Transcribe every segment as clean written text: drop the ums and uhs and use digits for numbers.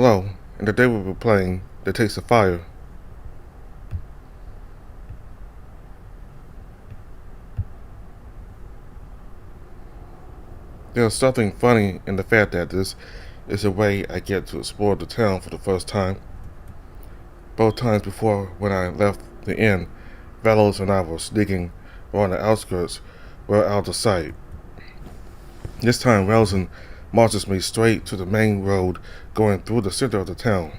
Hello, and today we'll be playing The Taste of Fire. There's something funny in the fact that this is a way I get to explore the town for the first time. Both times before, when I left the inn, Valos and I were sneaking around the outskirts, well out of sight. This time, Relson marches me straight to the main road going through the center of the town.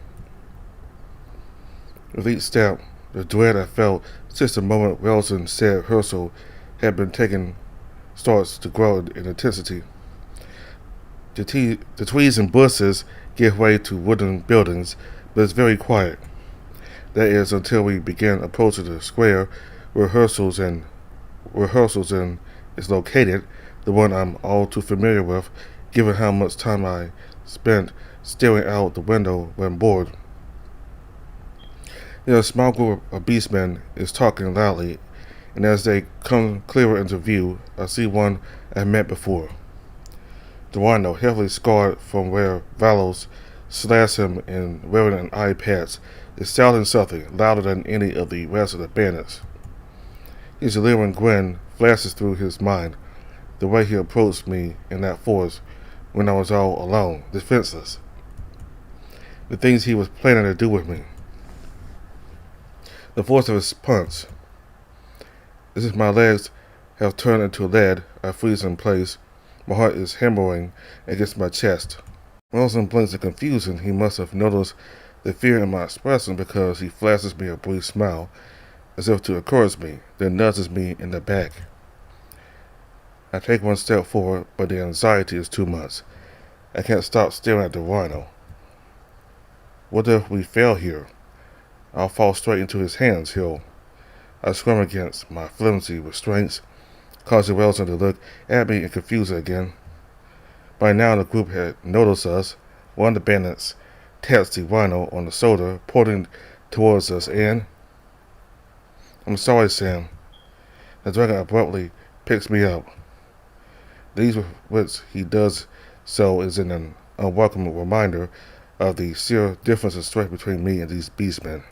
With each step, the dread I felt since the moment Relson said Herschel had been taken starts to grow in intensity. The trees and bushes give way to wooden buildings, but it's very quiet. That is until we begin approaching the square where Herschel's Inn is located, the one I'm all too familiar with, given how much time I spent staring out the window when bored. A small group of beastmen is talking loudly, and as they come clearer into view, I see one I met before. The rhino, heavily scarred from where Valos slashed him and wearing an eye patch, is shouting something louder than any of the rest of the bandits. His leering grin flashes through his mind, the way he approached me in that forest when I was all alone, defenseless. The things he was planning to do with me. The force of his punch. As if my legs have turned into lead, I freeze in place. My heart is hammering against my chest. Wilson blinks in confusion. He must have noticed the fear in my expression because he flashes me a brief smile, as if to encourage me, then nudges me in the back. I take one step forward, but the anxiety is too much. I can't stop staring at the rhino. What if we fail here? I'll fall straight into his hands, I scream against my flimsy restraints, causing Wilson to look at me in confusion again. By now the group had noticed us. One of the bandits taps the rhino on the shoulder, pointing towards us, and... I'm sorry, Sam. The dragon abruptly picks me up. These with which he does so is an unwelcome reminder of the sheer difference in strength between me and these beastmen.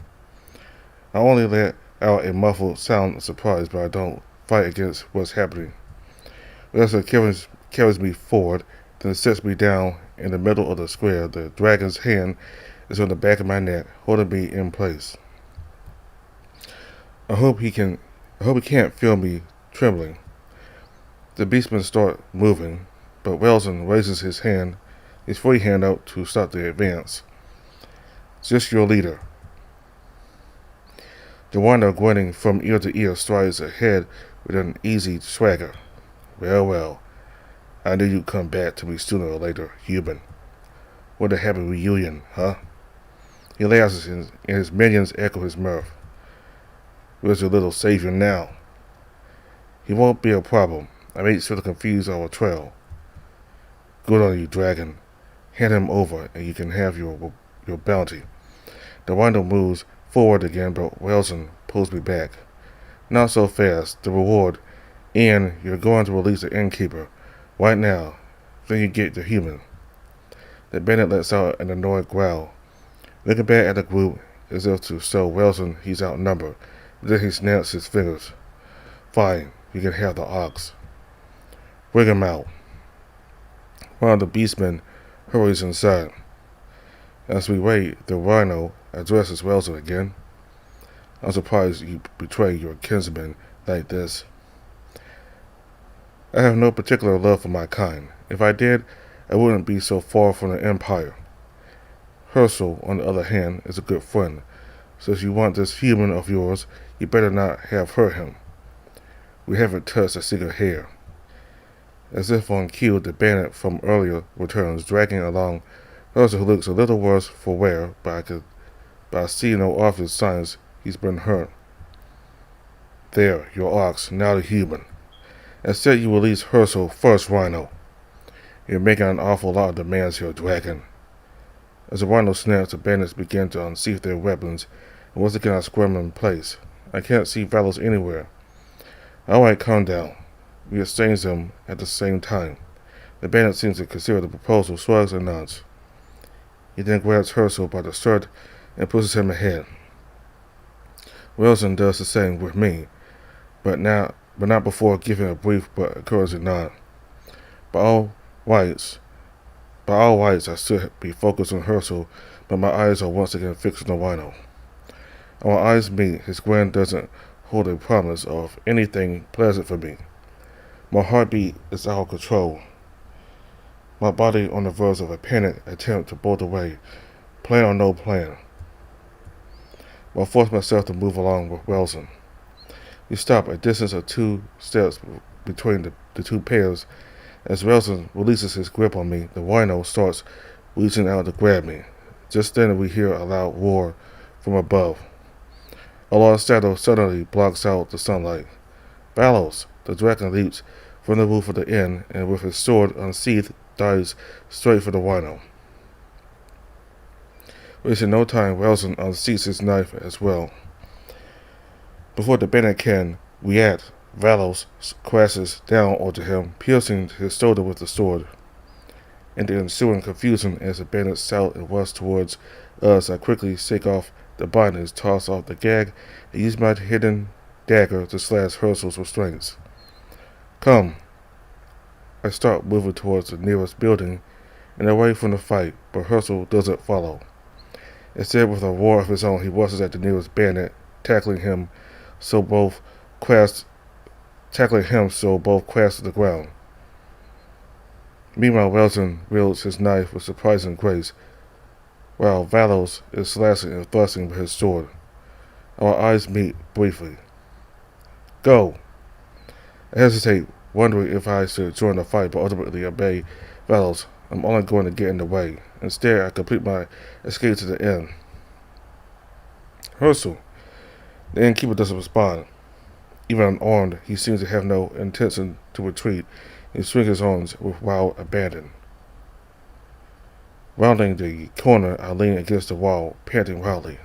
I only let out a muffled sound of surprise, but I don't fight against what's happening. Wilson carries me forward, then sets me down in the middle of the square. The dragon's hand is on the back of my neck, holding me in place. I hope he can't feel me trembling. The beastmen start moving, but Wilson raises his free hand out to stop the advance. Just your leader. The rhino, grinning from ear to ear, strides ahead with an easy swagger. Well, I knew you'd come back to me sooner or later, human. What a happy reunion, huh? He laughs and his minions echo his mirth. Where's your little savior now? He won't be a problem. I made sure to confuse our trail. Good on you, dragon. Hand him over, and you can have your bounty. The rhino moves forward again, but Wilson pulls me back. Not so fast. The reward. And you're going to release the innkeeper. Right now. Then you get the human. The bandit lets out an annoyed growl, looking back at the group as if to show Wilson he's outnumbered. Then he snaps his fingers. Fine, you can have the ox. Bring him out. One of the beastmen hurries inside. As we wait, the rhino addresses Wilson again. I'm surprised you betray your kinsman like this. I have no particular love for my kind. If I did, I wouldn't be so far from the Empire. Herschel, on the other hand, is a good friend. So if you want this human of yours, you better not have hurt him. We haven't touched a single hair. As if on cue, the bandit from earlier returns, dragging along Herschel, who looks a little worse for wear, but I see no obvious signs he's been hurt. There, your ox, now the human. Instead, you release Herschel first, rhino. You're making an awful lot of demands here, dragon. As the rhino snaps, the bandits begin to unsheath their weapons, and once again I squirm in place. I can't see Valos anywhere. Alright, calm down. We exchange them at the same time. The bandit seems to consider the proposal, shrugs and nods. He then grabs Herschel by the shirt and pushes him ahead. Wilson does the same with me, but not before giving a brief but encouraging nod. By all rights, I should be focused on Herschel, but my eyes are once again fixed on the rhino. Our eyes meet. His grin doesn't hold a promise of anything pleasant for me. My heartbeat is out of control. My body on the verge of a panic attempt to bolt away, plan or no plan. I force myself to move along with Wilson. We stop a distance of 2 steps between the two pairs. As Wilson releases his grip on me, the rhino starts reaching out to grab me. Just then we hear a loud roar from above. A large shadow suddenly blocks out the sunlight. Bellows! The dragon leaps from the roof of the inn and with his sword unsheathed dives straight for the rhino. Wasting no time, Wilson unsheathes his knife as well. Before the bandit can react, Valos crashes down onto him, piercing his shoulder with the sword. In the ensuing confusion, as the bandits shout and rush towards us, I quickly shake off the bindings, toss off the gag, and use my hidden dagger to slash Herschel's restraints. Come. I start moving towards the nearest building and away from the fight, but Herschel doesn't follow. Instead, with a roar of his own, he rushes at the nearest bandit, tackling him so both crash to the ground. Meanwhile, Wilson wields his knife with surprising grace, while Valos is slashing and thrusting with his sword. Our eyes meet briefly. Go! I hesitate, wondering if I should join the fight, but ultimately obey Valos. I'm only going to get in the way. Instead, I complete my escape to the inn. Herschel. The innkeeper doesn't respond. Even unarmed, he seems to have no intention to retreat. He swings his arms with wild abandon. Rounding the corner, I lean against the wall, panting wildly.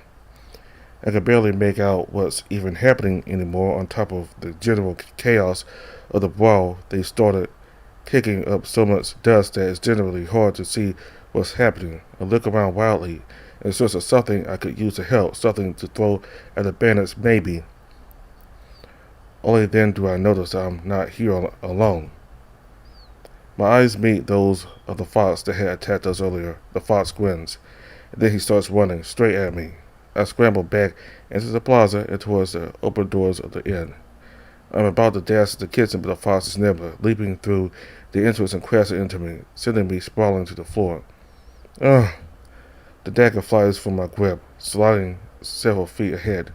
I can barely make out what's even happening anymore. On top of the general chaos of the brawl, they started kicking up so much dust that it's generally hard to see what's happening. I look around wildly in search of something I could use to help, something to throw at the bandits maybe. Only then do I notice I'm not here alone. My eyes meet those of the fox that had attacked us earlier. The fox grins, and then he starts running straight at me. I scramble back into the plaza and towards the open doors of the inn. I'm about to dash to the kitchen, but the fox is nimbler, leaping through the entrance and crashing into me, sending me sprawling to the floor. Ugh! The dagger flies from my grip, sliding several feet ahead.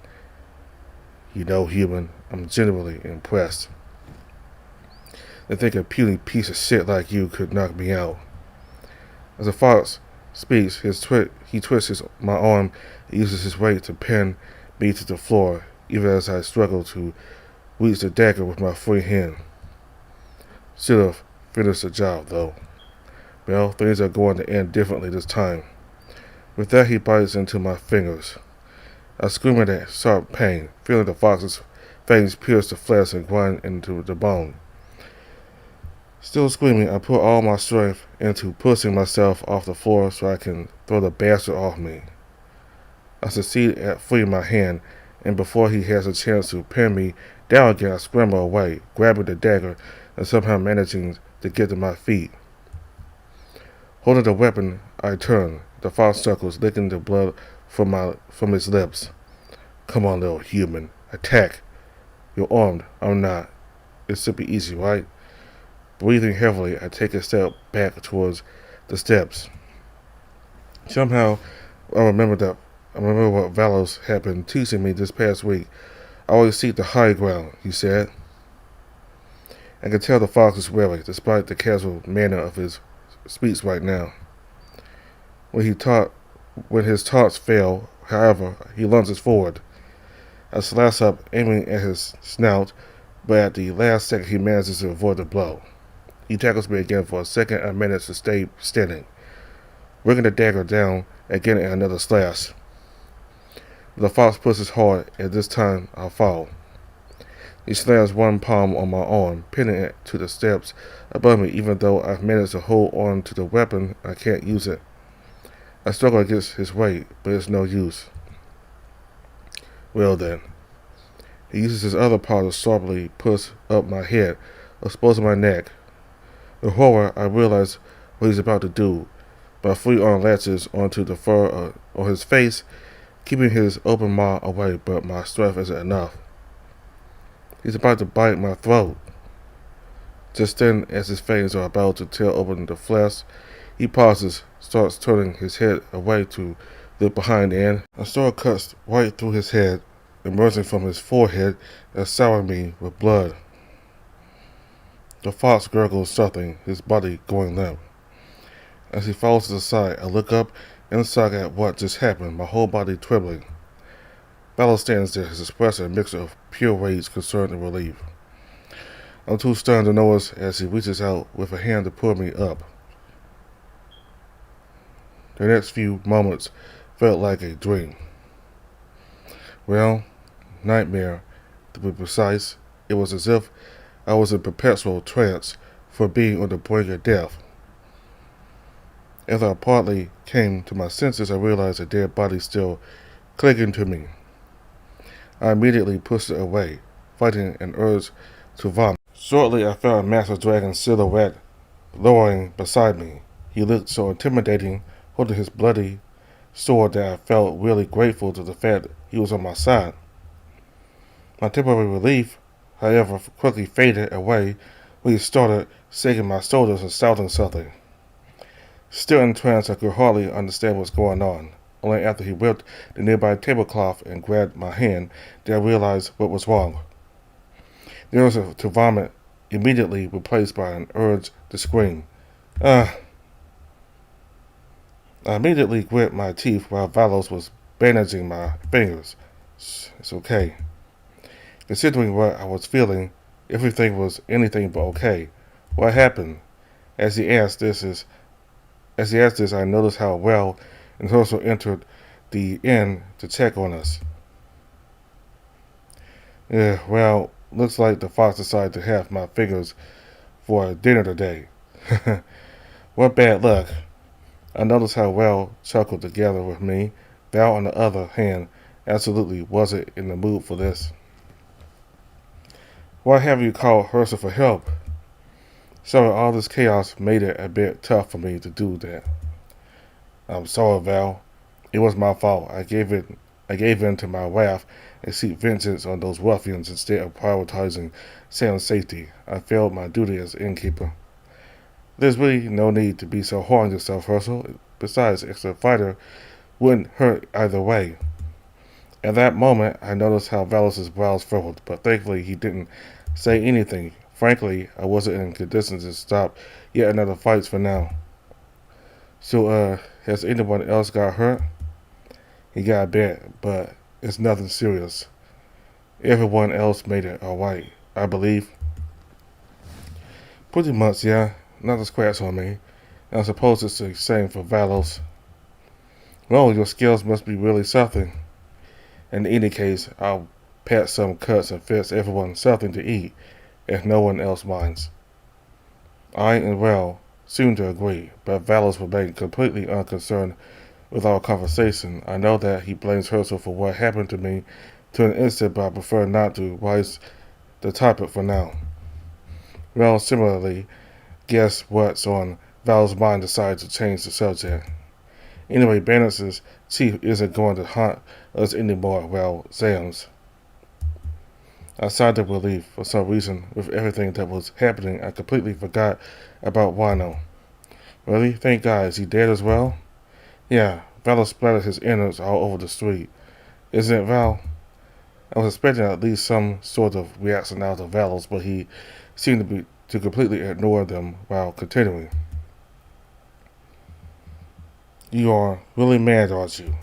You know, human, I'm genuinely impressed. They think a puny piece of shit like you could knock me out. As the fox speaks, he twists my arm and uses his weight to pin me to the floor, even as I struggle to reach the dagger with my free hand. Should have finished the job, though. Well, things are going to end differently this time. With that, he bites into my fingers. I scream in sharp pain, feeling the fox's fangs pierce the flesh and grind into the bone. Still screaming, I put all my strength into pushing myself off the floor so I can throw the bastard off me. I succeed at freeing my hand, and before he has a chance to pin me down again, I scramble away, grabbing the dagger and somehow managing to get to my feet. Holding the weapon, I turn. The fox chuckles, licking the blood from his lips. Come on, little human. Attack. You're armed. I'm not. It should be easy, right? Breathing heavily, I take a step back towards the steps. Somehow, I remember what Valos had been teaching me this past week. I always seek the high ground, he said. I can tell the fox is wary, despite the casual manner of his speech right now. When his taunts fail, however, he lunges forward. I slash up, aiming at his snout, but at the last second he manages to avoid the blow. He tackles me again. For a second, I manage to stay standing, bringing the dagger down again at another slash. The fox pushes hard, and this time I fall. He slams one palm on my arm, pinning it to the steps above me. Even though I've managed to hold on to the weapon, I can't use it. I struggle against his weight, but it's no use. Well then, he uses his other paw to sharply push up my head, exposing my neck. In horror, I realize what he's about to do. My free arm latches onto the fur on his face, keeping his open maw away, but my strength isn't enough. He's about to bite my throat. Just then, as his fangs are about to tear open the flesh, he pauses, starts turning his head away to look behind, and a sword cuts right through his head, emerging from his forehead and souring me with blood. The fox gurgles something, his body going limp. As he falls to the side, I look up and shock at what just happened, my whole body trembling. Valor stands there, his expression a mixture of pure rage, concern, and relief. I'm too stunned to notice as he reaches out with a hand to pull me up. The next few moments felt like a dream. Well, nightmare, to be precise. It was as if I was in perpetual trance for being on the brink of death. As I partly came to my senses, I realized a dead body still clinging to me. I immediately pushed it away, fighting an urge to vomit. Shortly, I felt a massive dragon silhouette lowering beside me. He looked so intimidating, holding his bloody sword, that I felt really grateful to the fact that he was on my side. My temporary relief, however, quickly faded away when he started shaking my shoulders and shouting something. Still in trance, I could hardly understand what's going on. Only after he whipped the nearby tablecloth and grabbed my hand did I realize what was wrong. The urge to vomit immediately replaced by an urge to scream. I immediately grit my teeth while Valos was bandaging my fingers. It's okay. Considering what I was feeling, everything was anything but okay. What happened? As he asked this, I noticed how well and also entered the inn to check on us. Yeah, well, looks like the fox decided to have my fingers for dinner today. What bad luck. I noticed how well chuckled together with me. Val, on the other hand, absolutely wasn't in the mood for this. Why have you called Hersa for help? So all this chaos made it a bit tough for me to do that. I'm sorry, Val. It was my fault. I gave in to my wrath and seek vengeance on those ruffians instead of prioritizing Sam's safety. I failed my duty as innkeeper. There's really no need to be so hard on yourself, Herschel. Besides, extra fighter wouldn't hurt either way. At that moment, I noticed how Valos' brows furrowed, but thankfully he didn't say anything. Frankly, I wasn't in conditions to stop yet another fight for now. So, has anyone else got hurt? He got bit, but it's nothing serious. Everyone else made it alright, I believe. Pretty much, yeah. Not a scratch on me. And I suppose it's the same for Valos. Well, your skills must be really something. In any case, I'll patch some cuts and fix everyone something to eat, if no one else minds. I and Val seemed to agree, but Valos remained completely unconcerned with our conversation. I know that he blames Herschel for what happened to me to an instant, but I prefer not to raise the topic for now. Val similarly guessed what's on Val's mind, decided to change the subject. Anyway, Bandit's chief isn't going to haunt us anymore, well, Sam's. I sighed with relief. For some reason, with everything that was happening, I completely forgot about Wino. Really? Thank God. Is he dead as well? Yeah, Val splattered his innards all over the street. Isn't it, Val? I was expecting at least some sort of reaction out of Valos, but he seemed to completely ignore them while continuing. You are really mad, aren't you?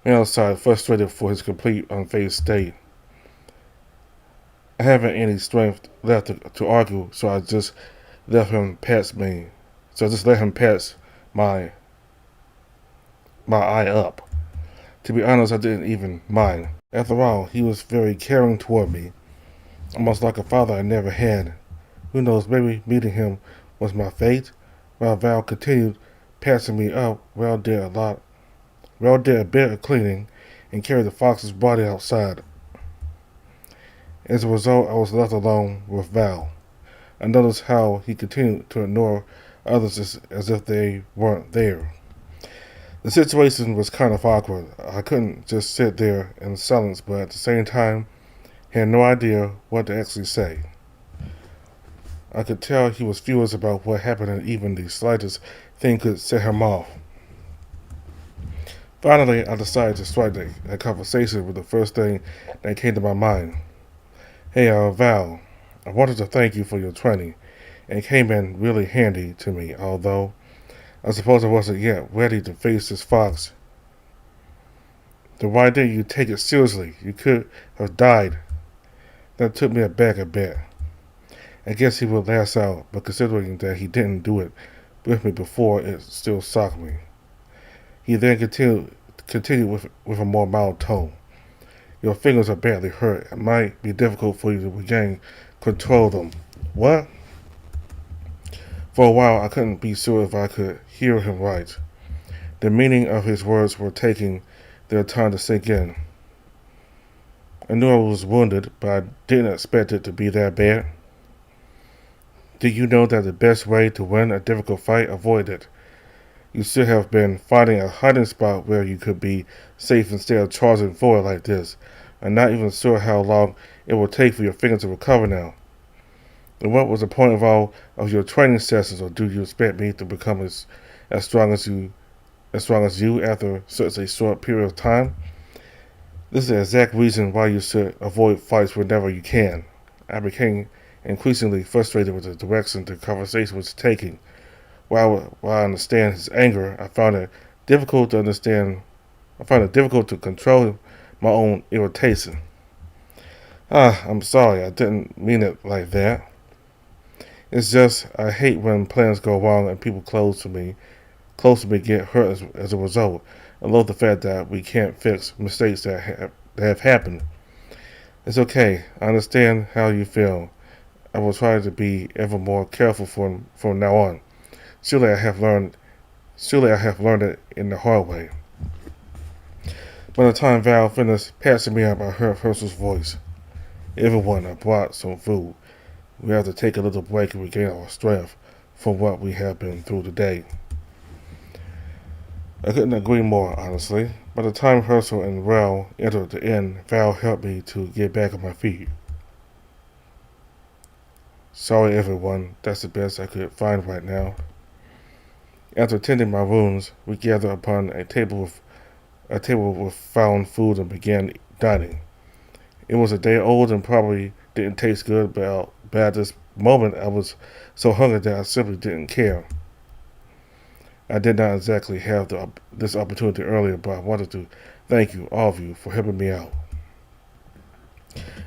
Val sighed, frustrated for his complete unfazed state. I haven't any strength left to argue, so I just let him pass me. So I just let him pass my eye up. To be honest, I didn't even mind. After all, he was very caring toward me, almost like a father I never had. Who knows, maybe meeting him was my fate? While Val continued patching me up, Val did a bit of cleaning, and carried the fox's body outside. As a result, I was left alone with Val. I noticed how he continued to ignore others as if they weren't there. The situation was kind of awkward. I couldn't just sit there in silence, but at the same time, had no idea what to actually say. I could tell he was furious about what happened, and even the slightest thing could set him off. Finally, I decided to strike a conversation with the first thing that came to my mind. Hey, Val, I wanted to thank you for your training. It came in really handy to me, although I suppose I wasn't yet ready to face this fox. Then why didn't you take it seriously? You could have died. That took me aback a bit. I guess he would lash out, but considering that he didn't do it with me before, it still shocked me. He then continued with a more mild tone. Your fingers are badly hurt. It might be difficult for you to regain control of them. What? For a while, I couldn't be sure if I could hear him right. The meaning of his words were taking their time to sink in. I knew I was wounded, but I didn't expect it to be that bad. Did you know that the best way to win a difficult fight, avoid it? You should have been finding a hiding spot where you could be safe instead of charging forward like this. I'm not even sure how long it will take for your fingers to recover now. And what was the point of all of your training sessions, or do you expect me to become as strong as you after such a short period of time? This is the exact reason why you should avoid fights whenever you can. I became increasingly frustrated with the direction the conversation was taking. While I understand his anger, I found it difficult to control my own irritation. I'm sorry, I didn't mean it like that. It's just I hate when plans go wrong and people close to me get hurt as a result. I love the fact that we can't fix mistakes that have happened. It's okay. I understand how you feel. I will try to be ever more careful from now on. Surely I have learned it in the hard way. By the time Val finished passing me up, I heard Herschel's voice. Everyone, I brought some food. We have to take a little break and regain our strength from what we have been through today. I couldn't agree more, honestly. By the time Herschel and Val entered the inn, Val helped me to get back on my feet. Sorry, everyone. That's the best I could find right now. After tending my wounds, we gathered upon a table with found food and began dining. It was a day old and probably didn't taste good, but at this moment I was so hungry that I simply didn't care. I did not exactly have this opportunity earlier, but I wanted to thank you, all of you, for helping me out.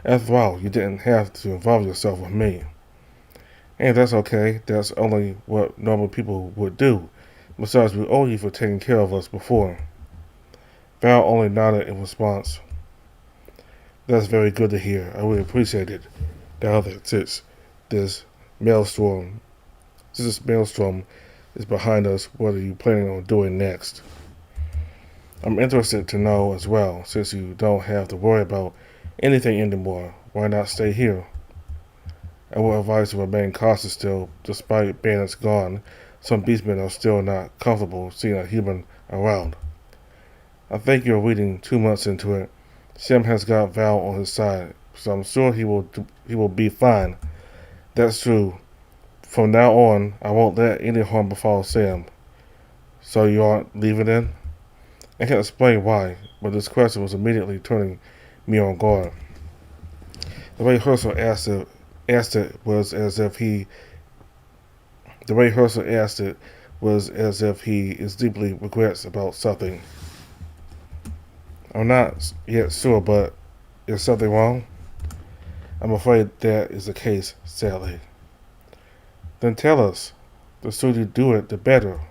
After all, you didn't have to involve yourself with me. And that's okay. That's only what normal people would do. Besides, we owe you for taking care of us before. Val only nodded in response. That's very good to hear. I really appreciate it. Now that this maelstrom is behind us, what are you planning on doing next? I'm interested to know as well, since you don't have to worry about anything anymore. Why not stay here? I will advise to remain cautious still. Despite bandits gone, some beastmen are still not comfortable seeing a human around. I think you're reading too much into it. Sam has got Val on his side, so I'm sure he will be fine. That's true. From now on, I won't let any harm befall Sam. So you aren't leaving then? I can't explain why, but this question was immediately turning me on guard. The way Herschel asked it was as if he is deeply regrets about something. I'm not yet sure, but is something wrong? I'm afraid that is the case, sadly. Then tell us. The sooner you do it, the better.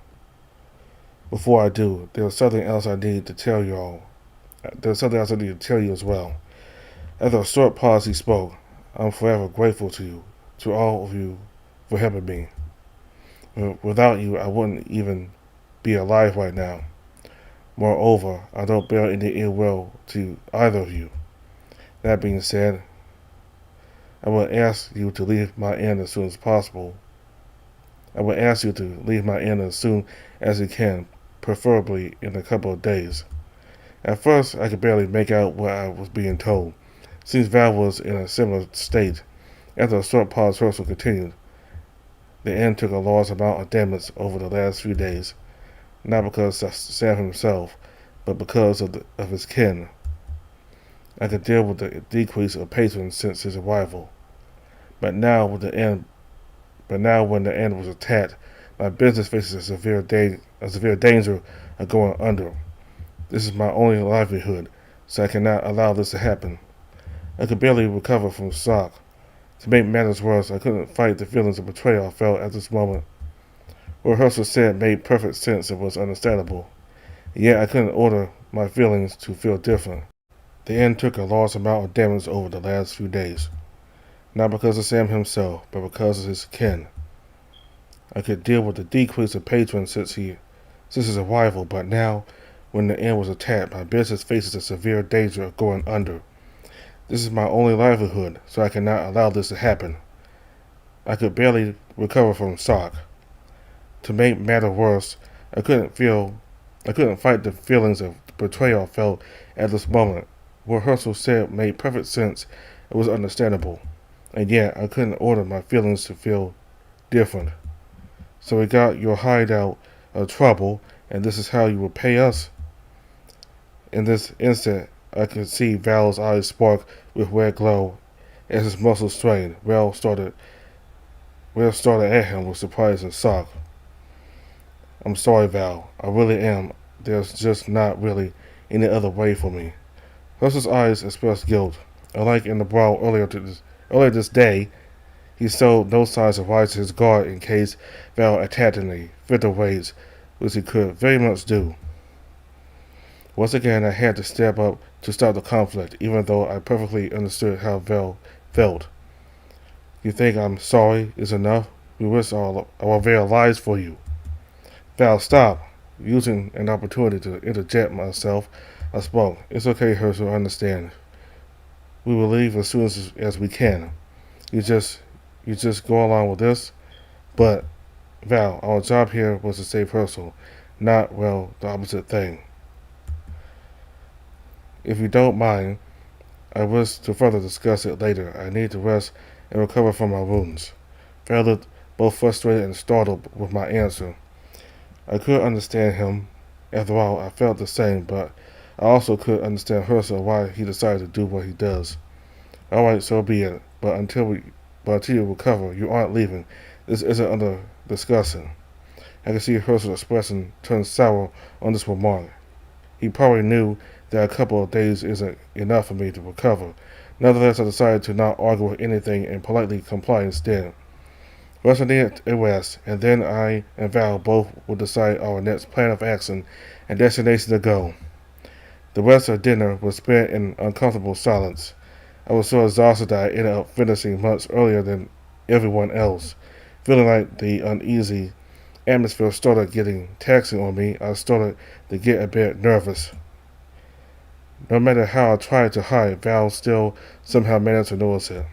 Before I do, there's something else I need to tell you all. There's something else I need to tell you as well. After a short pause, he spoke. I'm forever grateful to all of you, for helping me. Without you, I wouldn't even be alive right now. Moreover, I don't bear any ill will to either of you. That being said, I will ask you to leave my inn as soon as possible. I will ask you to leave my inn as soon as you can, preferably in a couple of days. At first, I could barely make out what I was being told, since Val was in a similar state. After a short pause, Herschel continued. The inn took a large amount of damage over the last few days, not because of Sam himself, but because of his kin. I could deal with the decrease of patrons since his arrival, but now when the inn was attacked, my business faces a severe danger of going under. This is my only livelihood, so I cannot allow this to happen. I could barely recover from shock. To make matters worse, I couldn't fight the feelings of betrayal I felt at this moment. What Herschel said made perfect sense and was understandable, yet I couldn't order my feelings to feel different. The inn took a large amount of damage over the last few days, not because of Sam himself, but because of his kin. I could deal with the decrease of patrons since his arrival, but now, when the inn was attacked, my business faces a severe danger of going under. This is my only livelihood, so I cannot allow this to happen. I could barely recover from shock. To make matters worse, I couldn't fight the feelings of betrayal I felt at this moment. What Herschel said made perfect sense. It was understandable, and yet I couldn't order my feelings to feel different. So we got your hideout of trouble, and this is how you will pay us. In this instant, I could see Val's eyes spark with red glow as his muscles strained. Val started at him with surprise and shock. I'm sorry, Val. I really am. There's just not really any other way for me. Herschel's eyes expressed guilt. Unlike in the brawl earlier this day, he showed no signs of rising his guard in case Val attacked in a fit of rage, which he could very much do. Once again, I had to step up to stop the conflict, even though I perfectly understood how Val felt. You think I'm sorry is enough? We risk our very lives for you. Val, stop. Using an opportunity to interject myself, I spoke. It's okay, Herschel, I understand. We will leave as soon as we can. You just go along with this? But, Val, our job here was to save Herschel, not, well, the opposite thing. If you don't mind, I wish to further discuss it later. I need to rest and recover from my wounds. Val looked both frustrated and startled with my answer. I could understand him. After all, I felt the same, but I also could understand Herschel why he decided to do what he does. All right, so be it. But until you recover, you aren't leaving. This isn't under discussion. I could see Herschel's expression turn sour on this remark. He probably knew that a couple of days isn't enough for me to recover. Nevertheless, I decided to not argue with anything and politely comply instead. First, I needed a rest, and then I and Val both would decide our next plan of action and destination to go. The rest of dinner was spent in uncomfortable silence. I was so exhausted that I ended up finishing much earlier than everyone else. Feeling like the uneasy atmosphere started getting taxing on me, I started to get a bit nervous. No matter how I tried to hide, Val still somehow managed to notice it.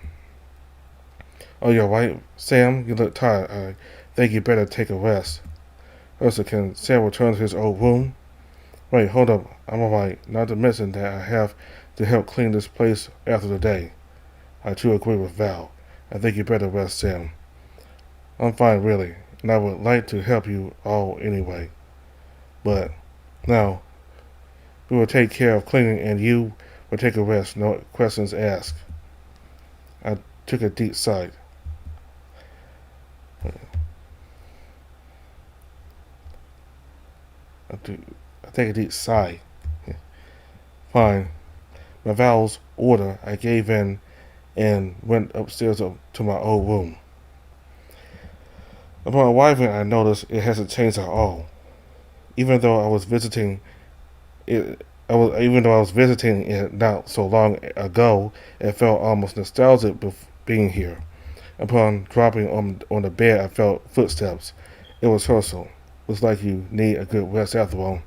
Oh, you're right, Sam. You look tired. I think you better take a rest. Ursa, can Sam return to his old room? Wait, hold up. I'm alright. Not to mention that I have to help clean this place after the day. I too agree with Val. I think you better rest, Sam. I'm fine, really, and I would like to help you all anyway. But now, we will take care of cleaning, and you will take a rest. No questions asked. I took a deep sigh. I take a deep sigh. Fine. By Val's order, I gave in and went upstairs to my old room. Upon arriving, I noticed it hasn't changed at all. Even though I was visiting it not so long ago, it felt almost nostalgic being here. Upon dropping on the bed, I felt footsteps. It was Herschel. Looks like you need a good rest after all.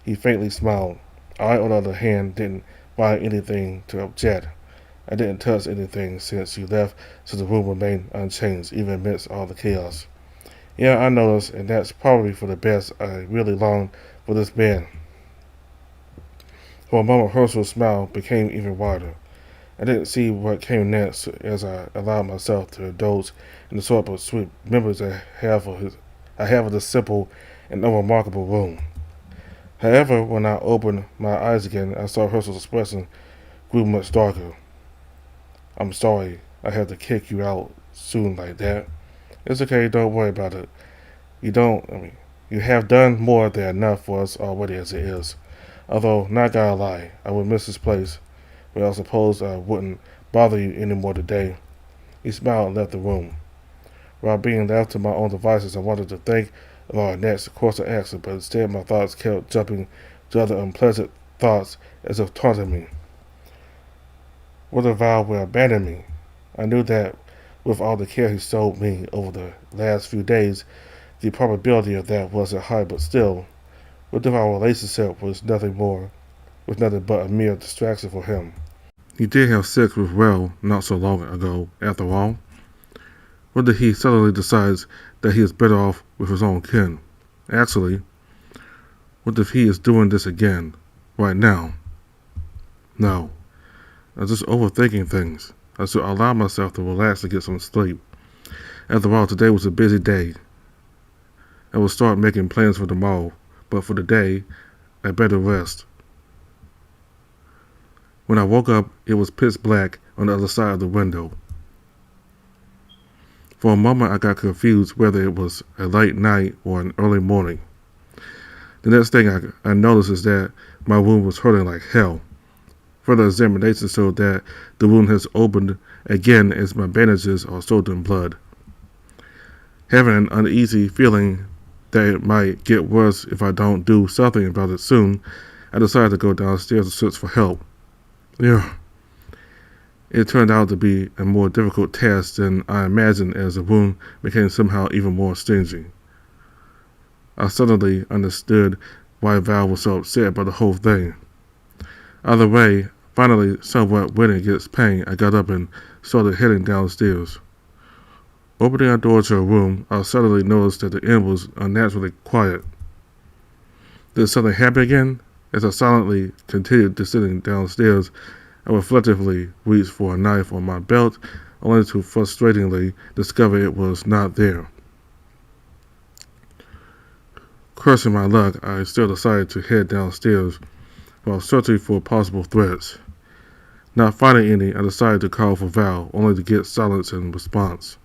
He faintly smiled. I, on the other hand, didn't find anything to object. I didn't touch anything since you left, so the room remained unchanged, even amidst all the chaos. Yeah, I noticed, and that's probably for the best. I really longed for this bed. For a moment, Herschel's smile became even wider. I didn't see what came next as I allowed myself to indulge in the sort of sweet memories I have of this simple and unremarkable room. However, when I opened my eyes again, I saw Herschel's expression grew much darker. I'm sorry I had to kick you out soon like that. It's okay, don't worry about it. You have done more than enough for us already as it is. Although, not gonna lie, I would miss this place, but I suppose I wouldn't bother you anymore today. He smiled and left the room. While being left to my own devices, I wanted to think of our next course of action, but instead my thoughts kept jumping to other unpleasant thoughts as if taunting me. What if Val would abandon me? I knew that with all the care he showed me over the last few days, the probability of that wasn't high, but still, what if our relationship was nothing but a mere distraction for him? He did have sex with Will not so long ago, after all. What if he suddenly decides that he is better off with his own kin? Actually, what if he is doing this again, right now? No, I'm just overthinking things. I should allow myself to relax and get some sleep. After all, today was a busy day. I will start making plans for tomorrow, but for today, I better rest. When I woke up, it was pitch black on the other side of the window. For a moment, I got confused whether it was a late night or an early morning. The next thing I noticed is that my wound was hurting like hell. Further examination showed that the wound has opened again as my bandages are soaked in blood. Having an uneasy feeling that it might get worse if I don't do something about it soon, I decided to go downstairs to search for help. It turned out to be a more difficult task than I imagined as the wound became somehow even more stinging. I suddenly understood why Val was so upset about the whole thing. Either way, finally somewhat winning against pain, I got up and started heading downstairs. Opening our door to her room, I suddenly noticed that the inn was unnaturally quiet. Did something happen again? As I silently continued descending downstairs, I reflectively reached for a knife on my belt, only to frustratingly discover it was not there. Cursing my luck, I still decided to head downstairs while searching for possible threats. Not finding any, I decided to call for Val, only to get silence in response.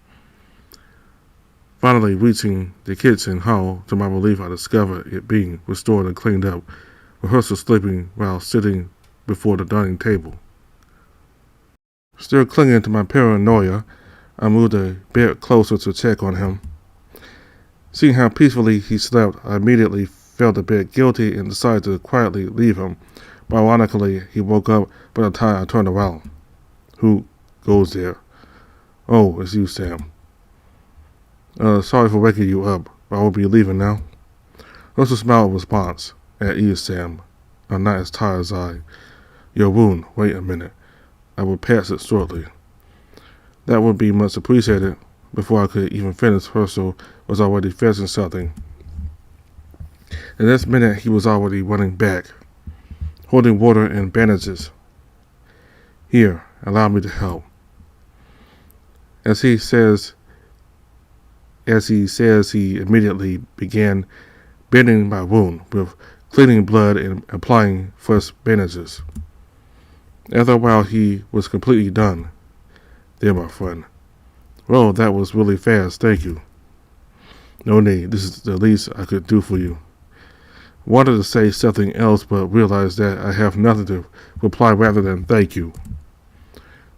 Finally reaching the kitchen hall, to my relief I discovered it being restored and cleaned up, with Herschel sleeping while sitting before the dining table. Still clinging to my paranoia, I moved a bit closer to check on him. Seeing how peacefully he slept, I immediately felt a bit guilty and decided to quietly leave him, but ironically he woke up by the time I turned around. Who goes there? Oh, it's you, Sam. Sorry for waking you up, but I will be leaving now. Herschel smiled in response. At ease, Sam. I'm not as tired as Your wound, wait a minute. I will pass it shortly. That would be much appreciated. Before I could even finish, Herschel was already fetching something. The next minute, he was already running back, holding water and bandages. Here, allow me to help. As he says, he immediately began bending my wound with cleaning blood and applying fresh bandages. After a while, he was completely done. There, my friend. Well, that was really fast, thank you. No need, this is the least I could do for you. Wanted to say something else, but realized that I have nothing to reply rather than thank you.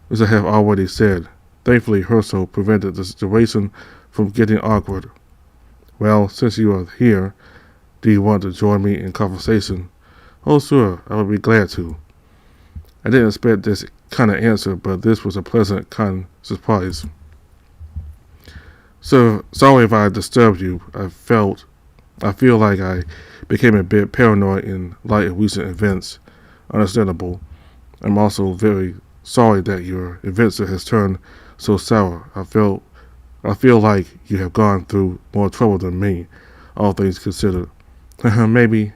As I have already said, thankfully Herschel prevented the situation from getting awkward. Well, since you are here, do you want to join me in conversation? Oh, sure, I would be glad to. I didn't expect this kind of answer, but this was a pleasant kind of surprise. So, sorry if I disturbed you. I felt I feel like I became a bit paranoid in light of recent events. Understandable. I'm also very sorry that your adventure has turned so sour. I feel like you have gone through more trouble than me, all things considered. Maybe,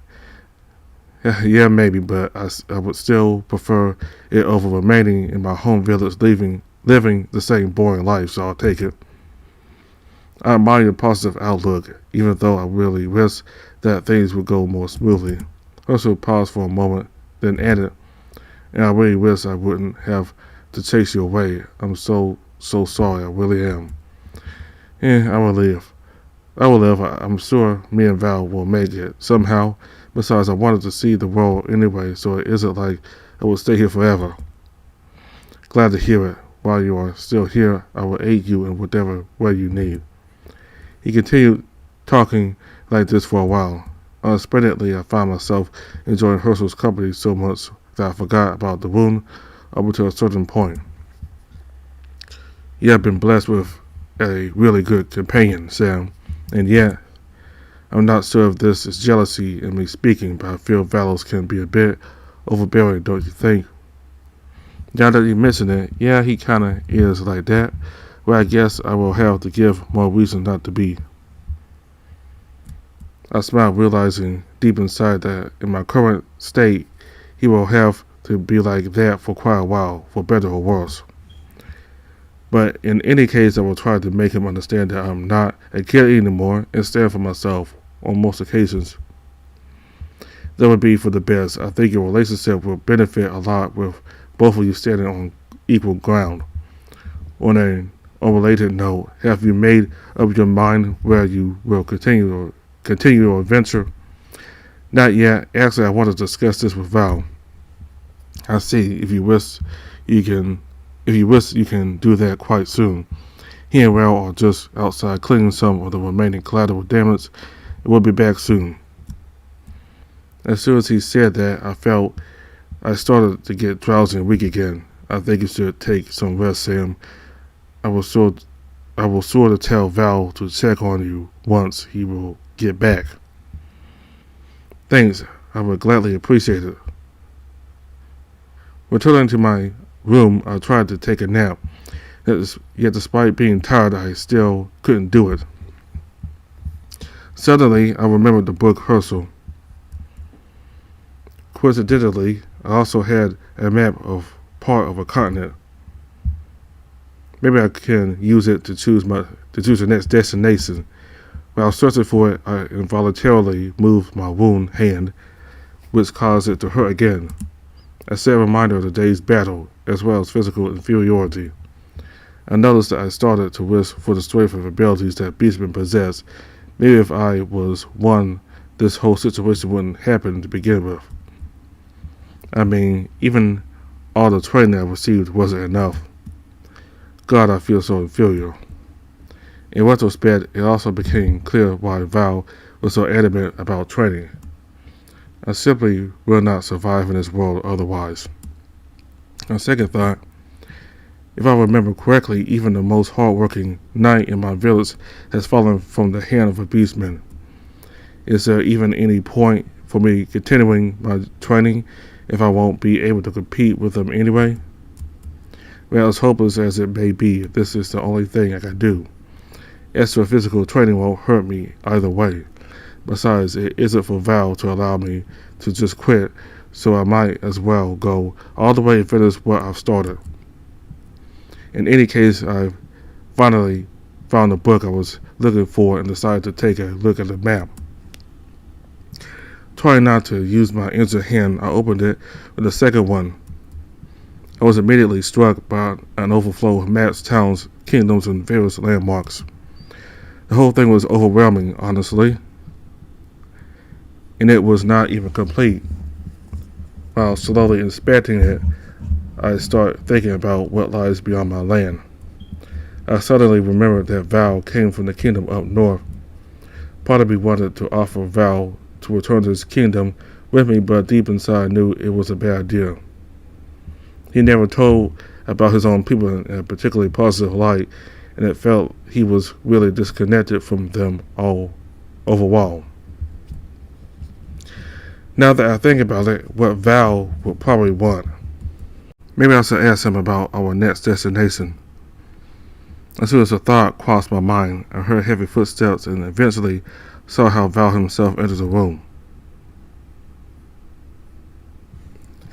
yeah, maybe, but I would still prefer it over remaining in my home village, living the same boring life, so I'll take it. I admire your positive outlook, even though I really wish that things would go more smoothly. Also paused for a moment, then added, and I really wish I wouldn't have to chase you away. I'm so sorry, I really am. I will live. I will live. I'm sure me and Val will make it somehow. Besides, I wanted to see the world anyway, so it isn't like I will stay here forever. Glad to hear it. While you are still here, I will aid you in whatever way you need. He continued talking like this for a while. Unexpectedly, I found myself enjoying Herschel's company so much that I forgot about the wound up until a certain point. You have been blessed with a really good companion, Sam, and yet I'm not sure if this is jealousy in me speaking, but I feel Valos can be a bit overbearing, don't you think? Now that you mention it, yeah, he kinda is like that. Well, I guess I will have to give more reason not to be. I smiled, realizing deep inside that in my current state, he will have to be like that for quite a while, for better or worse. But in any case, I will try to make him understand that I'm not a kid anymore and stand for myself on most occasions. That would be for the best. I think your relationship will benefit a lot with both of you standing on equal ground. On an unrelated note, have you made up your mind where you will continue your adventure? Not yet. Actually, I want to discuss this with Val. I see. If you wish, you can do that quite soon. He and Val are just outside cleaning some of the remaining collateral damage, and we'll be back soon. As soon as he said that, I started to get drowsy and weak again. I think you should take some rest, Sam. I will sort of tell Val to check on you once he will get back. Thanks. I would gladly appreciate it. Returning to my room, I tried to take a nap. Yet despite being tired, I still couldn't do it. Suddenly, I remembered the book Herschel. Coincidentally, I also had a map of part of a continent. Maybe I can use it to choose the next destination. While searching for it, I involuntarily moved my wound hand, which caused it to hurt again. A sad reminder of the day's battle, as well as physical inferiority. I noticed that I started to wish for the strength of abilities that beastmen possess. Maybe if I was one, this whole situation wouldn't happen to begin with. I mean, even all the training I received wasn't enough. God, I feel so inferior. In retrospect, it also became clear why Val was so adamant about training. I simply will not survive in this world otherwise. On second thought, if I remember correctly, even the most hard-working knight in my village has fallen from the hand of a beastman. Is there even any point for me continuing my training if I won't be able to compete with them anyway? Well, as hopeless as it may be, this is the only thing I can do. Extra physical training won't hurt me either way. Besides, it isn't for Val to allow me to just quit, so I might as well go all the way and finish what I've started. In any case, I finally found the book I was looking for and decided to take a look at the map. Trying not to use my injured hand, I opened it with the second one. I was immediately struck by an overflow of maps, towns, kingdoms, and various landmarks. The whole thing was overwhelming, honestly, and it was not even complete. While slowly inspecting it, I started thinking about what lies beyond my land. I suddenly remembered that Val came from the kingdom up north. Part of me wanted to offer Val to return to his kingdom with me, but deep inside knew it was a bad idea. He never told about his own people in a particularly positive light, and it felt he was really disconnected from them all overall. Now that I think about it, what Val would probably want. Maybe I should ask him about our next destination. As soon as a thought crossed my mind, I heard heavy footsteps and eventually saw how Val himself entered the room.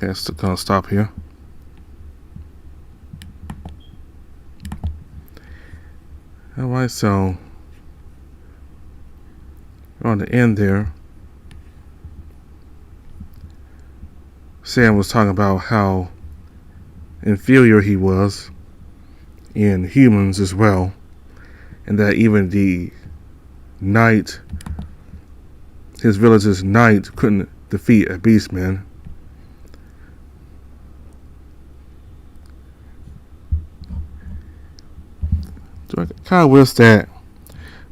Has to kind of stop here. Alright, so on the end there, Sam was talking about how inferior he was in humans as well, and that even the knight, his village's knight, couldn't defeat a beastman. So I kind of wish that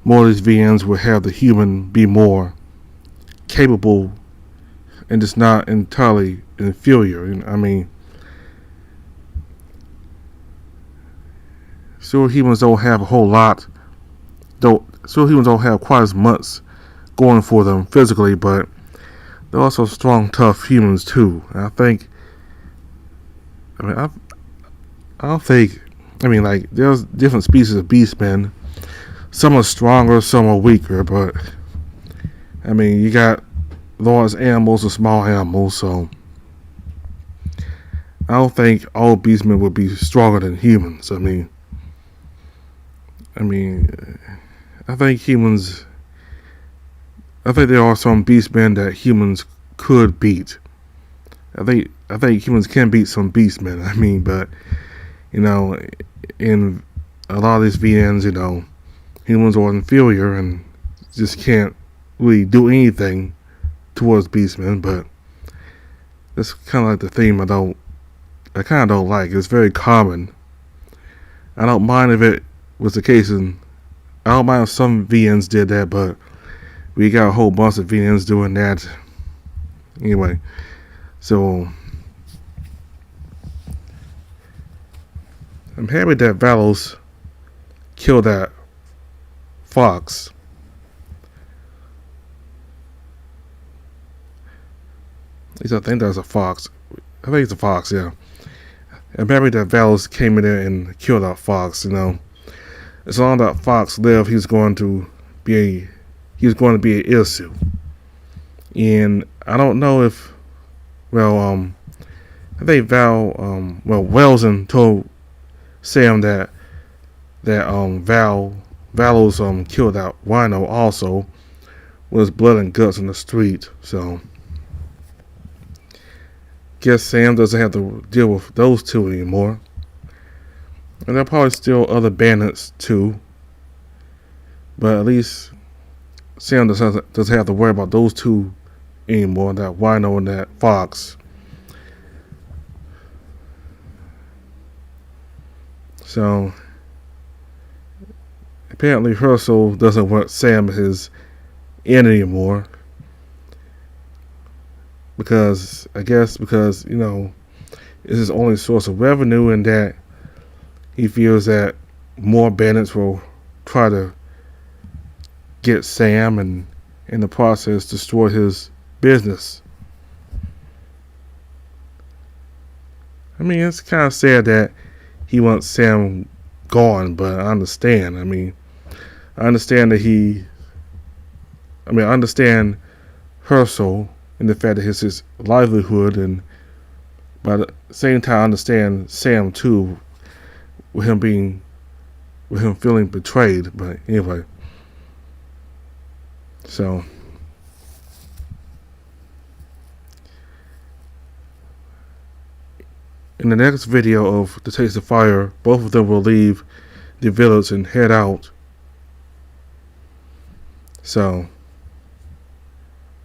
more of these VNs would have the human be more capable and just not entirely inferior. I mean, sure, humans don't have a whole lot. Sure, humans don't have quite as much going for them physically, but they're also strong, tough humans too. And I don't think. I mean, like, there's different species of beastmen. Some are stronger, some are weaker, but I mean, you got large animals and small animals, so I don't think all beastmen would be stronger than humans. I think there are some beastmen that humans could beat. I think humans can beat some beastmen. But in a lot of these VNs, humans are inferior and just can't really do anything towards beastmen. But that's kind of like the theme I kind of don't like. It's very common. I don't mind if it was the case, and I don't mind if some VNs did that, but we got a whole bunch of VNs doing that. Anyway, so I'm happy that Valos killed that fox. At least I think that's a fox. I think it's a fox, yeah. I'm happy that Valos came in there and killed that fox. As long as that fox lived, he's going to be an issue. And I don't know if, I think Welsen told Sam that Valos killed that rhino also, with blood and guts in the street. So guess Sam doesn't have to deal with those two anymore. And there are probably still other bandits too, but at least Sam doesn't have to worry about those two anymore, that rhino and that fox. So apparently Herschel doesn't want Sam as his end anymore, because it's his only source of revenue, and that he feels that more bandits will try to get Sam and in the process destroy his business. It's kind of sad that he wants Sam gone, but I understand. I understand I understand Herschel and the fact that it's his livelihood, but at the same time I understand Sam too, with him feeling betrayed. But anyway, so in the next video of The Taste of Fire, both of them will leave the village and head out. So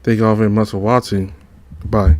thank you all very much for watching. Goodbye.